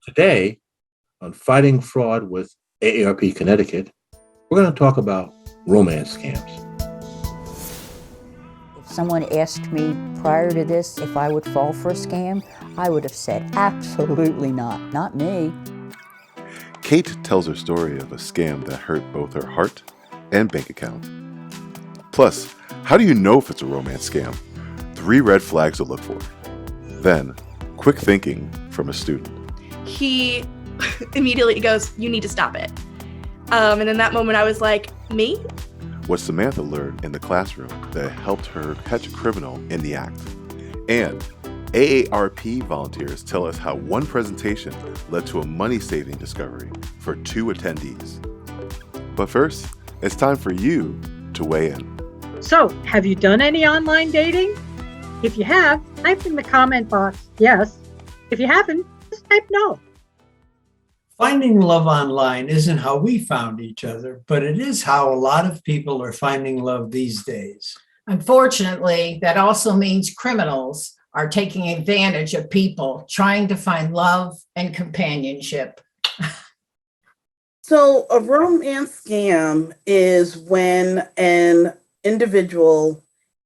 Today, on Fighting Fraud with AARP Connecticut, we're going to talk about romance scams. If someone asked me prior to this if I would fall for a scam, I would have said, absolutely not me. Kate tells her story of a scam that hurt both her heart and bank account. Plus, how do you know if it's a romance scam? 3 red flags to look for. Then, quick thinking from a student. He immediately goes, "You need to stop it." And in that moment, I was like, me? What Samantha learned in the classroom that helped her catch a criminal in the act. And AARP volunteers tell us how one presentation led to a money-saving discovery for 2 attendees. But first, it's time for you to weigh in. So, have you done any online dating? If you have, type in the comment box yes. If you haven't, just type no. Finding love online isn't how we found each other, but it is how a lot of people are finding love these days. Unfortunately, that also means criminals are taking advantage of people trying to find love and companionship. So a romance scam is when an individual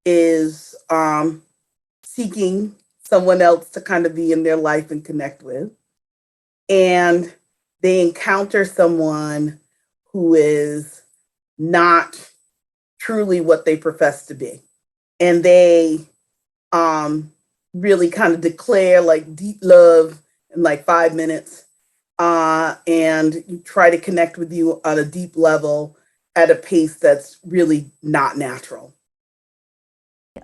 is seeking someone else to kind of be in their life and connect with. And they encounter someone who is not truly what they profess to be. And they really kind of declare like deep love in like 5 minutes and try to connect with you on a deep level at a pace that's really not natural.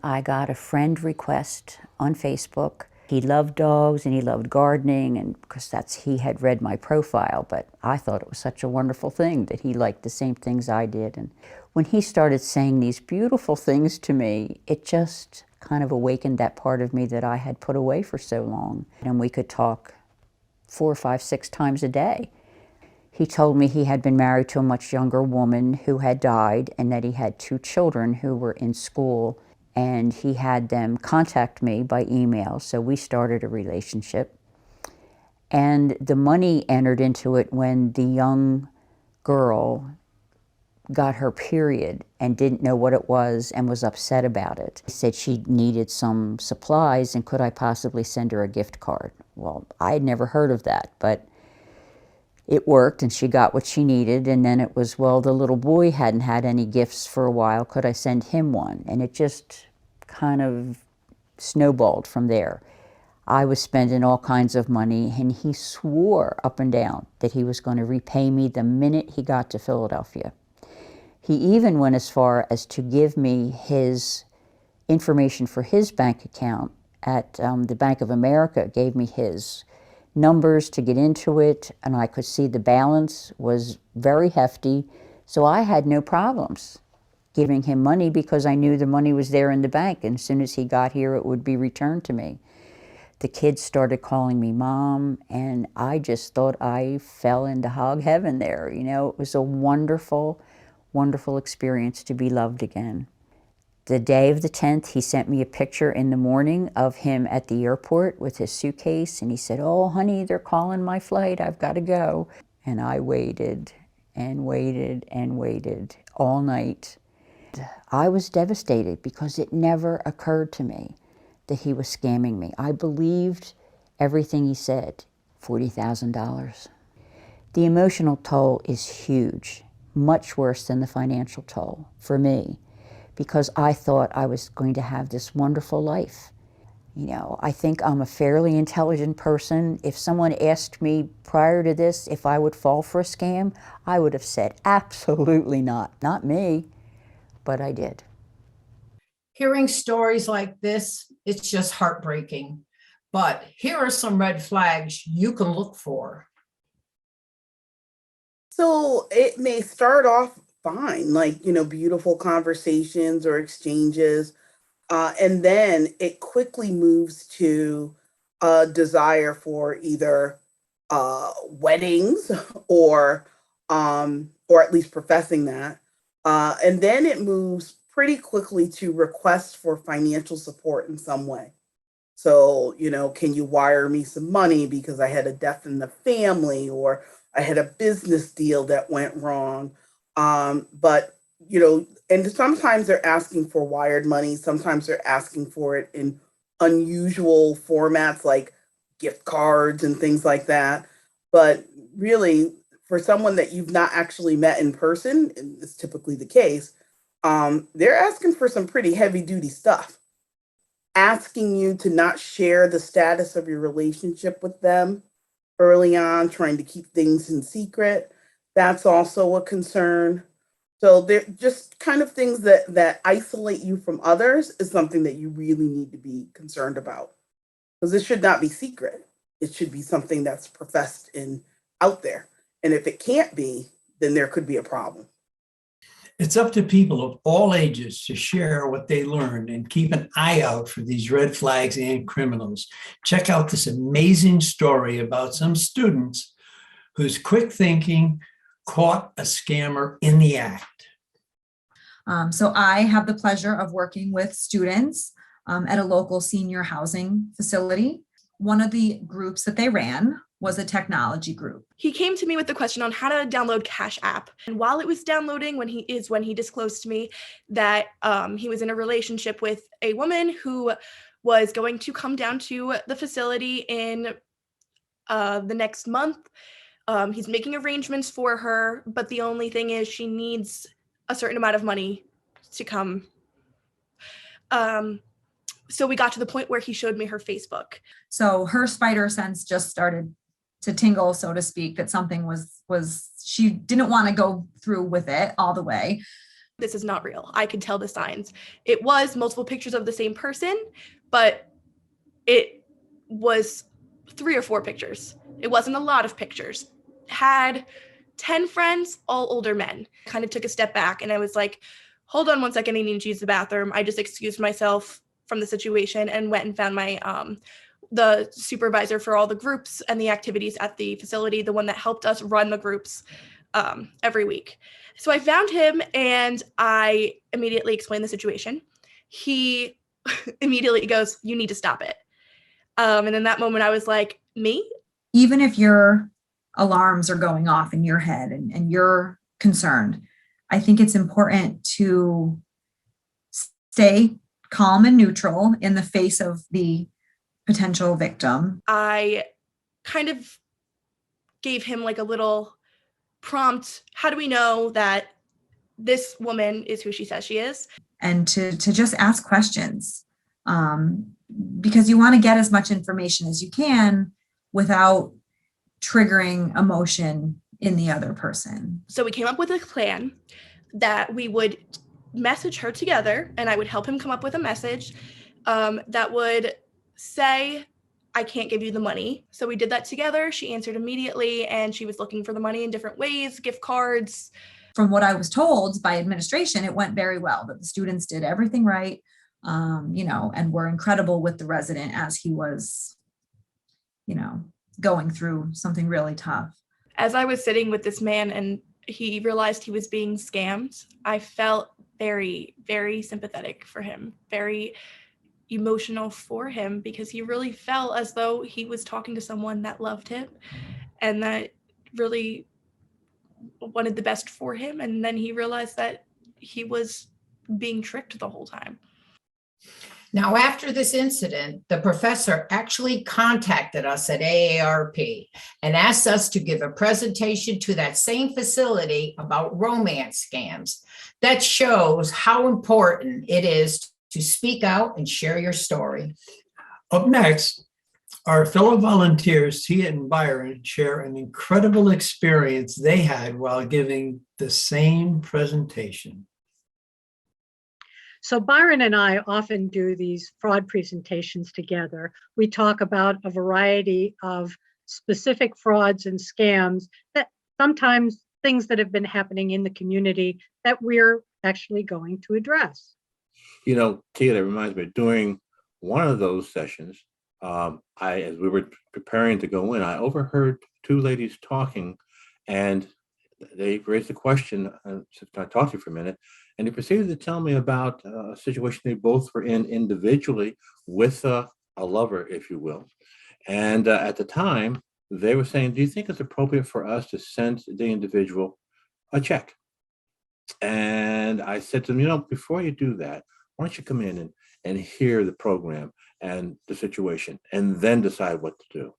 I got a friend request on Facebook. He loved dogs and he loved gardening, and because he had read my profile, but I thought it was such a wonderful thing that he liked the same things I did. And when he started saying these beautiful things to me, it just kind of awakened that part of me that I had put away for so long. And we could talk 4, 5, 6 times a day. He told me he had been married to a much younger woman who had died, and that he had 2 children who were in school, and he had them contact me by email. So we started a relationship. And the money entered into it when the young girl got her period and didn't know what it was and was upset about it. She said she needed some supplies and could I possibly send her a gift card? Well, I had never heard of that, but it worked and she got what she needed. And then it was, well, the little boy hadn't had any gifts for a while. Could I send him one? And it just kind of snowballed from there. I was spending all kinds of money, and he swore up and down that he was going to repay me the minute he got to Philadelphia. He even went as far as to give me his information for his bank account at the Bank of America, gave me his numbers to get into it, and I could see the balance was very hefty, so I had no problems giving him money because I knew the money was there in the bank, and as soon as he got here, it would be returned to me. The kids started calling me mom, and I just thought I fell into hog heaven there. You know, it was a wonderful, wonderful experience to be loved again. The day of the 10th, he sent me a picture in the morning of him at the airport with his suitcase, and he said, "Oh, honey, they're calling my flight. I've got to go." And I waited and waited and waited all night. I was devastated because it never occurred to me that he was scamming me. I believed everything he said. $40,000. The emotional toll is huge, much worse than the financial toll for me, because I thought I was going to have this wonderful life. You know, I think I'm a fairly intelligent person. If someone asked me prior to this if I would fall for a scam, I would have said, absolutely not me, but I did. Hearing stories like this, it's just heartbreaking. But here are some red flags you can look for. So it may start off fine, like, beautiful conversations or exchanges. And then it quickly moves to a desire for either weddings or at least professing that. And then it moves pretty quickly to requests for financial support in some way. So, can you wire me some money because I had a death in the family or I had a business deal that went wrong? But, and sometimes they're asking for wired money. Sometimes they're asking for it in unusual formats like gift cards and things like that. But really, for someone that you've not actually met in person, and it's typically the case, they're asking for some pretty heavy duty stuff, asking you to not share the status of your relationship with them early on, trying to keep things in secret. That's also a concern. So they're just kind of things that isolate you from others is something that you really need to be concerned about. Because it should not be secret. It should be something that's professed in out there. And if it can't be, then there could be a problem. It's up to people of all ages to share what they learned and keep an eye out for these red flags and criminals. Check out this amazing story about some students whose quick thinking caught a scammer in the act. So I have the pleasure of working with students at a local senior housing facility. One of the groups that they ran was a technology group. He came to me with the question on how to download Cash App. And while it was downloading, when he disclosed to me that he was in a relationship with a woman who was going to come down to the facility in the next month. He's making arrangements for her, but the only thing is she needs a certain amount of money to come. So we got to the point where he showed me her Facebook. So her spider sense just started to tingle, so to speak, that something was she didn't want to go through with it all the way. This is not real. I could tell the signs. It was multiple pictures of the same person, but it was 3 or 4 pictures. It wasn't a lot of pictures. Had 10 friends, all older men. Kind of took a step back and I was like, hold on one second, I need to use the bathroom. I just excused myself from the situation and went and found my the supervisor for all the groups and the activities at the facility, the one that helped us run the groups every week. So I found him and I immediately explained the situation. He immediately goes, "You need to stop it." And in that moment, I was like, me? Even if your alarms are going off in your head and you're concerned, I think it's important to stay calm and neutral in the face of the potential victim. I kind of gave him like a little prompt. How do we know that this woman is who she says she is? And to just ask questions, because you want to get as much information as you can without triggering emotion in the other person. So we came up with a plan that we would message her together and I would help him come up with a message that would say, "I can't give you the money." So we did that together. She answered immediately and she was looking for the money in different ways, gift cards. From what I was told by administration, it went very well, that the students did everything right, and were incredible with the resident as he was, going through something really tough. As I was sitting with this man and he realized he was being scammed, I felt very, very sympathetic for him, very emotional for him, because he really felt as though he was talking to someone that loved him and that really wanted the best for him. And then he realized that he was being tricked the whole time. Now, after this incident, the professor actually contacted us at AARP and asked us to give a presentation to that same facility about romance scams. That shows how important it is to speak out and share your story. Up next, our fellow volunteers, Tia and Byron, share an incredible experience they had while giving the same presentation. So Byron and I often do these fraud presentations together. We talk about a variety of specific frauds and scams, that sometimes things that have been happening in the community that we're actually going to address. Tia, that reminds me, during one of those sessions, as we were preparing to go in, I overheard 2 ladies talking, and they raised the question, can I talk to you for a minute? And they proceeded to tell me about a situation they both were in individually with a lover, if you will. And at the time, they were saying, do you think it's appropriate for us to send the individual a check? And I said to them, before you do that, why don't you come in and hear the program and the situation and then decide what to do.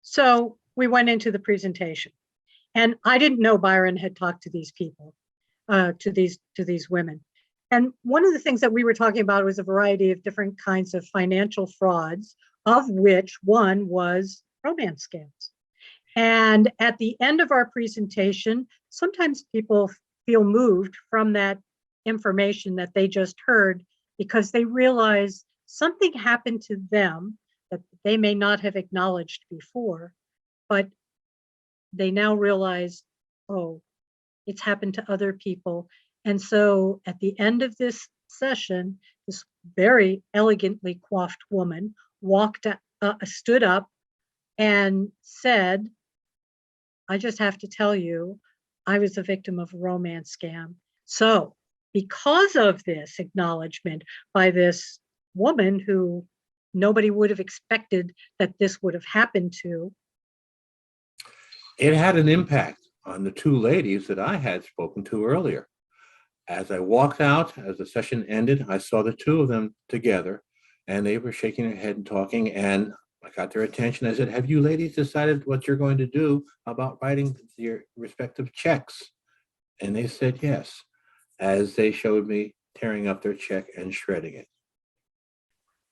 So we went into the presentation, and I didn't know Byron had talked to these people, to these women. And one of the things that we were talking about was a variety of different kinds of financial frauds, of which one was romance scams. And at the end of our presentation, sometimes people feel moved from that information that they just heard because they realize something happened to them that they may not have acknowledged before, but they now realize, oh, it's happened to other people. And so at the end of this session, this very elegantly coiffed woman stood up and said, I just have to tell you, I was a victim of a romance scam. So because of this acknowledgement by this woman who nobody would have expected that this would have happened to, it had an impact on the two ladies that I had spoken to earlier. As I walked out, as the session ended, I saw the two of them together, and they were shaking their head and talking, and I got their attention. I said, have you ladies decided what you're going to do about writing your respective checks? And they said yes, as they showed me tearing up their check and shredding it.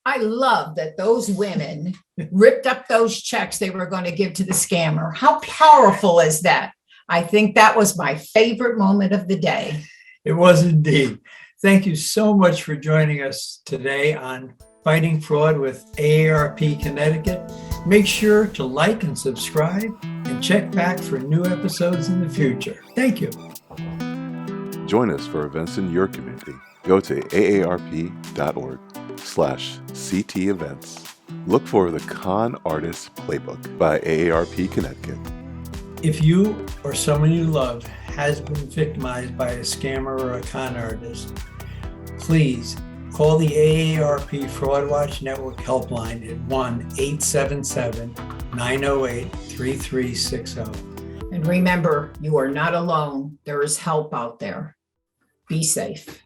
I love that those women ripped up those checks they were going to give to the scammer. How powerful is that? I think that was my favorite moment of the day. It was indeed. Thank you so much for joining us today on Fighting Fraud with AARP Connecticut. Make sure to like and subscribe and check back for new episodes in the future. Thank you. Join us for events in your community. Go to aarp.org/CT events. Look for the Con Artist Playbook by AARP Connecticut. If you or someone you love has been victimized by a scammer or a con artist, please call the AARP Fraud Watch Network helpline at 1-877-908-3360. And remember, you are not alone. There is help out there. Be safe.